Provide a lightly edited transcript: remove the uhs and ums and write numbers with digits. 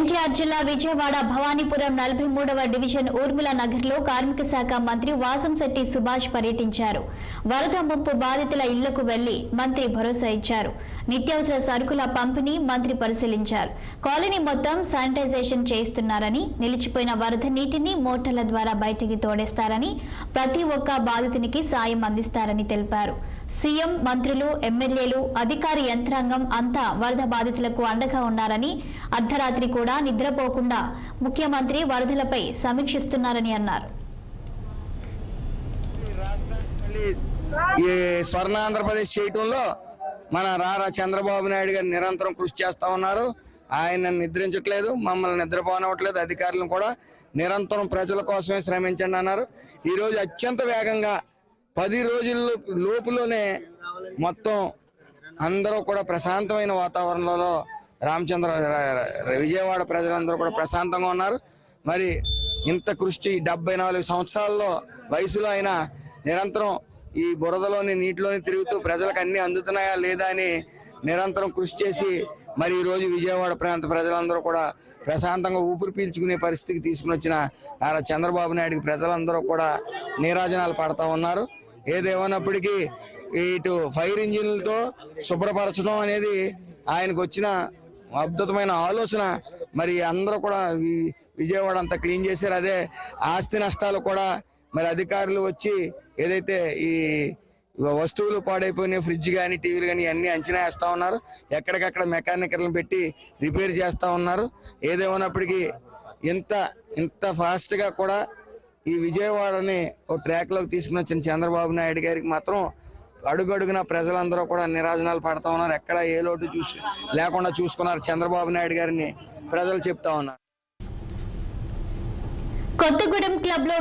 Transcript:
ఎన్టీఆర్ జిల్లా విజయవాడ భవానీపురం 43వ డివిజన్ ఊర్మిళ నగర్లో కార్మిక శాఖ మంత్రి వాసంశెట్టి సుభాష్ పర్యటించారు. వరద ముంపు బాధితుల ఇళ్లకు వెళ్లి మంత్రి భరోసా ఇచ్చారు. నిత్యావసర సరుకుల పంపిణీ మంత్రి పరిశీలించారు. కాలనీ మొత్తం శానిటైజేషన్ చేస్తున్నారని, నిలిచిపోయిన వరద నీటిని మోటార్ల ద్వారా బయటికి తోడేస్తారని, ప్రతి ఒక్క బాధితునికి సాయం అందిస్తారని తెలిపారు. సీఎం, మంత్రులు, ఎమ్మెల్యేలు, అధికారి యంత్రాంగం అంతా వరద బాధితులకు అండగా ఉన్నారని, అర్ధరాత్రి కూడా నిద్రపోకుండా ముఖ్యమంత్రి వరదలపై సమీక్షిస్తున్నారని అన్నారు. ఈ స్వర్ణాంధ్రప్రదేశ్ చేయటంలో మన రారా చంద్రబాబు నాయుడు గారు నిరంతరం కృషి చేస్తా ఉన్నారు. ఆయన నిద్రించట్లేదు, మమ్మల్ని నిద్రపోనివ్వట్లేదు. అధికారులను కూడా నిరంతరం ప్రజల కోసమే శ్రమించండి అన్నారు. ఈరోజు అత్యంత వేగంగా 10 రోజుల లోపులోనే మొత్తం అందరూ కూడా ప్రశాంతమైన వాతావరణంలో విజయవాడ ప్రజలందరూ కూడా ప్రశాంతంగా ఉన్నారు. మరి ఇంత కృషి 74 సంవత్సరాల్లో వయసులో అయినా నిరంతరం ఈ బురదలోని నీటిలోని తిరుగుతూ ప్రజలకు అన్ని అందుతున్నాయా లేదా అని నిరంతరం కృషి చేసి మరి ఈరోజు విజయవాడ ప్రాంత ప్రజలందరూ కూడా ప్రశాంతంగా ఊపిరి పీల్చుకునే పరిస్థితికి తీసుకుని వచ్చిన నారా చంద్రబాబు నాయుడికి ప్రజలందరూ కూడా నీరాజనాలు పడతా ఉన్నారు. ఏదేమన్నప్పటికీ ఇటు ఫైర్ ఇంజిన్లతో శుభ్రపరచడం అనేది ఆయనకు వచ్చిన అద్భుతమైన ఆలోచన. మరి అందరూ కూడా విజయవాడ అంతా క్లీన్ చేశారు. అదే ఆస్తి నష్టాలు కూడా మరి అధికారులు వచ్చి ఏదైతే ఈ వస్తువులు పాడైపోయినాయి, ఫ్రిడ్జ్ కానీ, టీవీలు కానీ అన్ని అంచనా వేస్తూ ఉన్నారు. ఎక్కడికక్కడ మెకానికల్ని పెట్టి రిపేర్ చేస్తూ ఉన్నారు. ఏదేమన్నప్పటికీ ఇంత ఫాస్ట్గా కూడా ఈ విజయవాడని ఓ ట్రాక్లోకి తీసుకుని వచ్చిన చంద్రబాబు నాయుడు గారికి మాత్రం అడుగడుగున ప్రజలందరూ కూడా నిరాజనాలు పడతా ఉన్నారు. ఎక్కడ ఏ లోటు లేకుండా చూసుకున్నారు చంద్రబాబు నాయుడు గారిని ప్రజలు చెప్తా ఉన్నారు. కొత్తగూడెం క్లబ్ లో